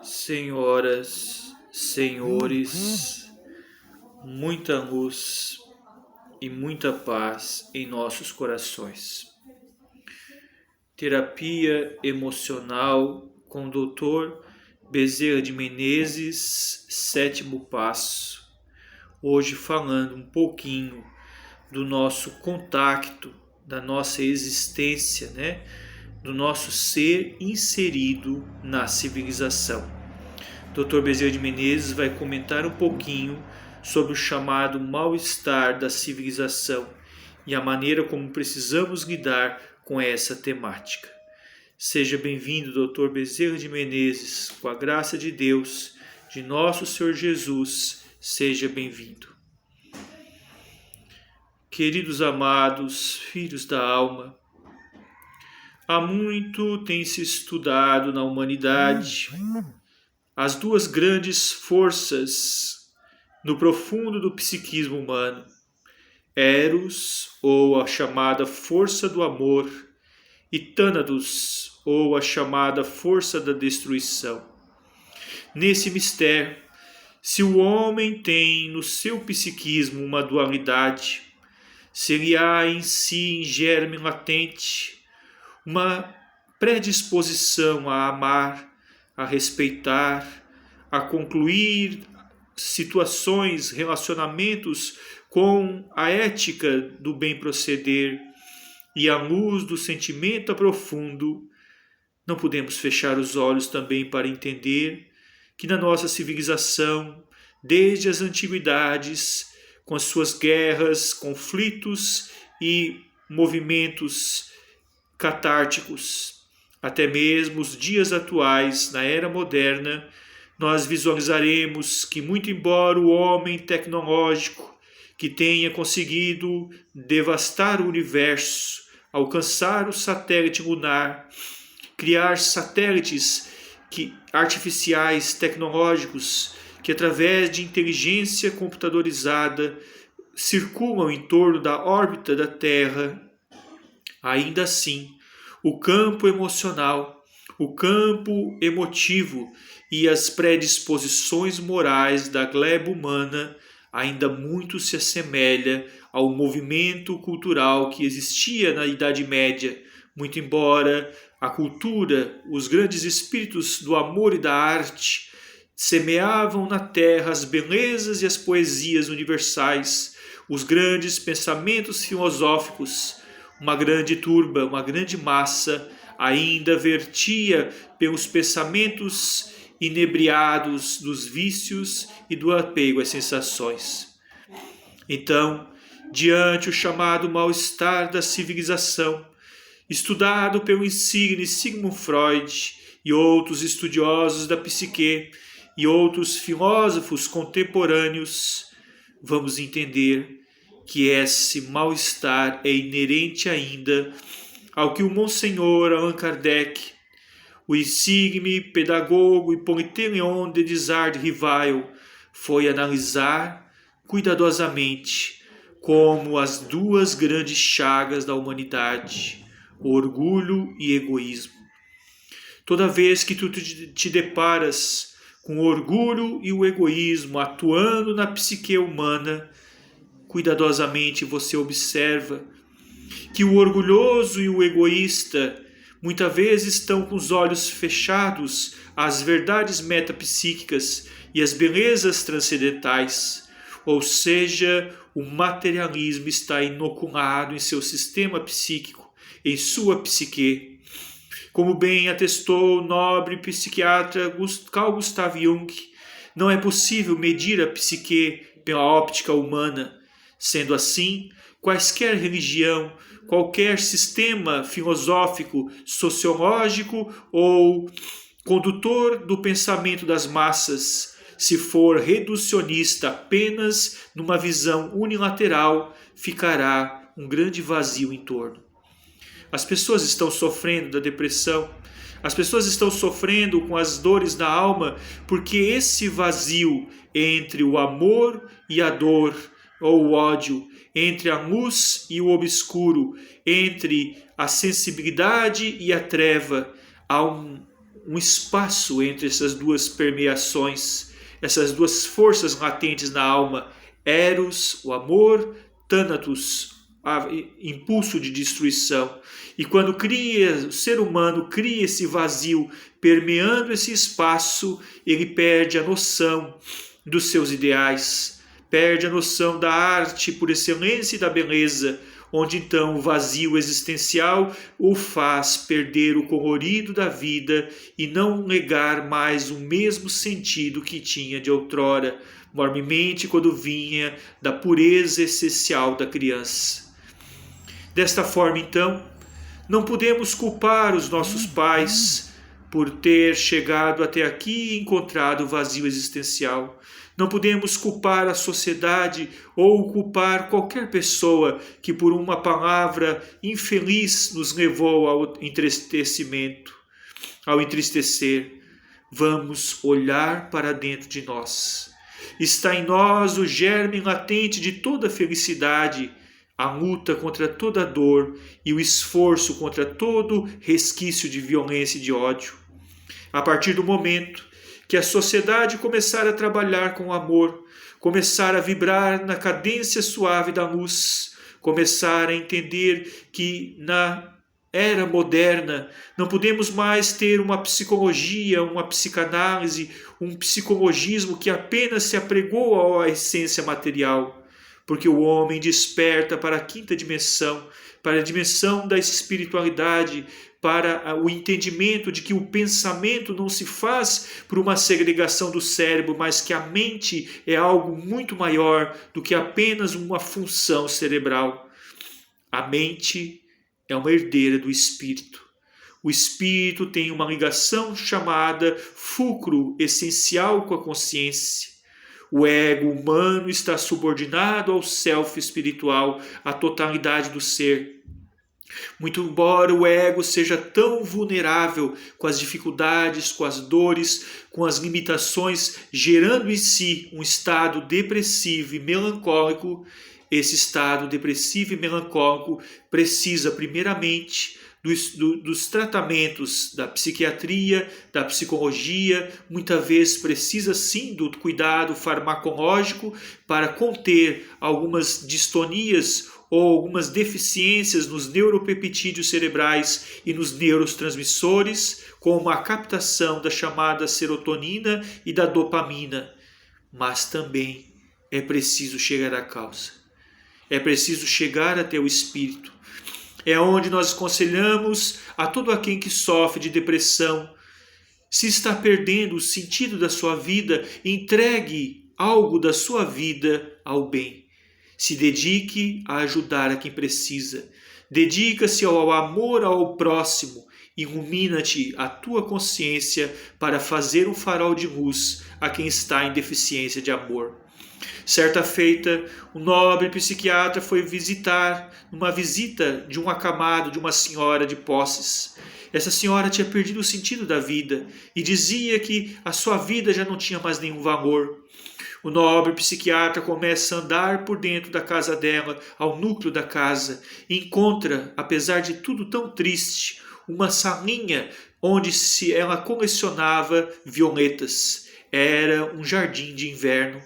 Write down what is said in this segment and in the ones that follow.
Senhoras, senhores, muita luz e muita paz em nossos corações. Terapia emocional com o Dr. Bezerra de Menezes, sétimo passo. Hoje falando um pouquinho do nosso contacto, da nossa existência, do nosso ser inserido na civilização. Dr. Bezerra de Menezes vai comentar um pouquinho sobre o chamado mal-estar da civilização e a maneira como precisamos lidar com essa temática. Seja bem-vindo, Dr. Bezerra de Menezes, com a graça de Deus, de nosso Senhor Jesus, seja bem-vindo. Queridos amados, filhos da alma, há muito tem se estudado na humanidade as duas grandes forças no profundo do psiquismo humano, Eros, ou a chamada força do amor, e Thanatos, ou a chamada força da destruição. Nesse mistério, se o homem tem no seu psiquismo uma dualidade, se ele há em si, em germe latente, uma predisposição a amar, a respeitar, a concluir situações, relacionamentos com a ética do bem proceder e à luz do sentimento profundo, não podemos fechar os olhos também para entender que na nossa civilização, desde as antiguidades, com as suas guerras, conflitos e movimentos catárticos, até mesmo os dias atuais, na era moderna, nós visualizaremos que, muito embora o homem tecnológico que tenha conseguido devastar o universo, alcançar o satélite lunar, criar satélites artificiais tecnológicos que, através de inteligência computadorizada, circulam em torno da órbita da Terra, ainda assim, o campo emocional, o campo emotivo e as predisposições morais da gleba humana ainda muito se assemelha ao movimento cultural que existia na Idade Média, muito embora a cultura, os grandes espíritos do amor e da arte semeavam na terra as belezas e as poesias universais, os grandes pensamentos filosóficos. Uma grande turba, uma grande massa ainda vertia pelos pensamentos inebriados dos vícios e do apego às sensações. Então, diante o chamado mal-estar da civilização, estudado pelo insigne Sigmund Freud e outros estudiosos da psique e outros filósofos contemporâneos, vamos entender que esse mal-estar é inerente ainda ao que o Monsenhor Allan Kardec, o insigne pedagogo e Politeleon de Desart Rivail, foi analisar cuidadosamente como as duas grandes chagas da humanidade, o orgulho e egoísmo. Toda vez que tu te deparas com o orgulho e o egoísmo atuando na psique humana, cuidadosamente você observa que o orgulhoso e o egoísta muitas vezes estão com os olhos fechados às verdades metapsíquicas e às belezas transcendentais, ou seja, o materialismo está inoculado em seu sistema psíquico, em sua psique. Como bem atestou o nobre psiquiatra Carl Gustav Jung, não é possível medir a psique pela óptica humana. Sendo assim, quaisquer religião, qualquer sistema filosófico, sociológico ou condutor do pensamento das massas, se for reducionista apenas numa visão unilateral, ficará um grande vazio em torno. As pessoas estão sofrendo da depressão, as pessoas estão sofrendo com as dores da alma, porque esse vazio entre o amor e a dor, ou o ódio, entre a luz e o obscuro, entre a sensibilidade e a treva, há um espaço entre essas duas permeações, essas duas forças latentes na alma, Eros, o amor, Thanatos, impulso de destruição. E quando o ser humano cria esse vazio, permeando esse espaço, ele perde a noção dos seus ideais, perde a noção da arte por excelência e da beleza, onde então o vazio existencial o faz perder o colorido da vida e não negar mais o mesmo sentido que tinha de outrora, enormemente quando vinha da pureza essencial da criança. Desta forma, então, não podemos culpar os nossos pais por ter chegado até aqui e encontrado o vazio existencial. Não podemos culpar a sociedade ou culpar qualquer pessoa que por uma palavra infeliz nos levou ao entristecimento, ao entristecer. Vamos olhar para dentro de nós. Está em nós o germe latente de toda felicidade, a luta contra toda dor e o esforço contra todo resquício de violência e de ódio. A partir do momento que a sociedade começar a trabalhar com amor, começar a vibrar na cadência suave da luz, começar a entender que na era moderna não podemos mais ter uma psicologia, uma psicanálise, um psicologismo que apenas se apregou à essência material, porque o homem desperta para a quinta dimensão, para a dimensão da espiritualidade, para o entendimento de que o pensamento não se faz por uma segregação do cérebro, mas que a mente é algo muito maior do que apenas uma função cerebral. A mente é uma herdeira do espírito. O espírito tem uma ligação chamada fulcro essencial com a consciência. O ego humano está subordinado ao self espiritual, à totalidade do ser. Muito embora o ego seja tão vulnerável com as dificuldades, com as dores, com as limitações, gerando em si um estado depressivo e melancólico, esse estado depressivo e melancólico precisa primeiramente dos tratamentos da psiquiatria, da psicologia, muitas vezes precisa sim do cuidado farmacológico para conter algumas distonias ou algumas deficiências nos neuropeptídeos cerebrais e nos neurotransmissores, como a captação da chamada serotonina e da dopamina. Mas também é preciso chegar à causa. É preciso chegar até o espírito. É onde nós aconselhamos a todo aquele que sofre de depressão. Se está perdendo o sentido da sua vida, entregue algo da sua vida ao bem. Se dedique a ajudar a quem precisa. Dedica-se ao amor ao próximo. Ilumina-te a tua consciência para fazer um farol de luz a quem está em deficiência de amor. Certa feita, um nobre psiquiatra foi visitar, numa visita de um acamado de uma senhora de posses. Essa senhora tinha perdido o sentido da vida e dizia que a sua vida já não tinha mais nenhum valor. O nobre psiquiatra começa a andar por dentro da casa dela, ao núcleo da casa, e encontra, apesar de tudo tão triste, uma salinha onde ela colecionava violetas. Era um jardim de inverno.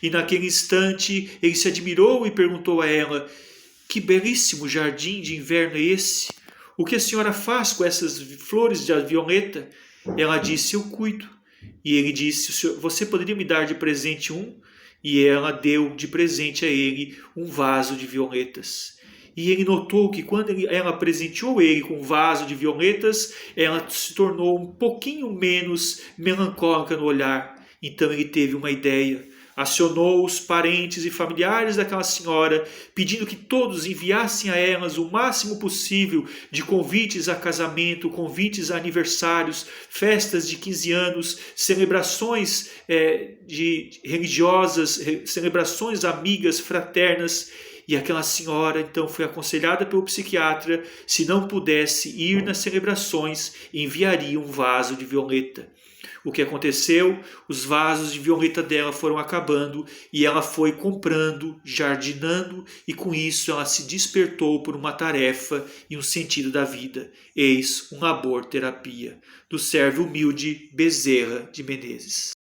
E naquele instante ele se admirou e perguntou a ela: que belíssimo jardim de inverno é esse? O que a senhora faz com essas flores de violeta? Ela disse: eu cuido. E ele disse: você poderia me dar de presente um? E ela deu de presente a ele um vaso de violetas. E ele notou que quando ela presenteou ele com um vaso de violetas, ela se tornou um pouquinho menos melancólica no olhar. Então ele teve uma ideia. Acionou os parentes e familiares daquela senhora, pedindo que todos enviassem a elas o máximo possível de convites a casamento, convites a aniversários, festas de 15 anos, celebrações religiosas, celebrações amigas, fraternas. E aquela senhora então foi aconselhada pelo psiquiatra, se não pudesse ir nas celebrações, enviaria um vaso de violeta. O que aconteceu? Os vasos de violeta dela foram acabando e ela foi comprando, jardinando e com isso ela se despertou por uma tarefa e um sentido da vida. Eis um labor terapia do servo humilde Bezerra de Menezes.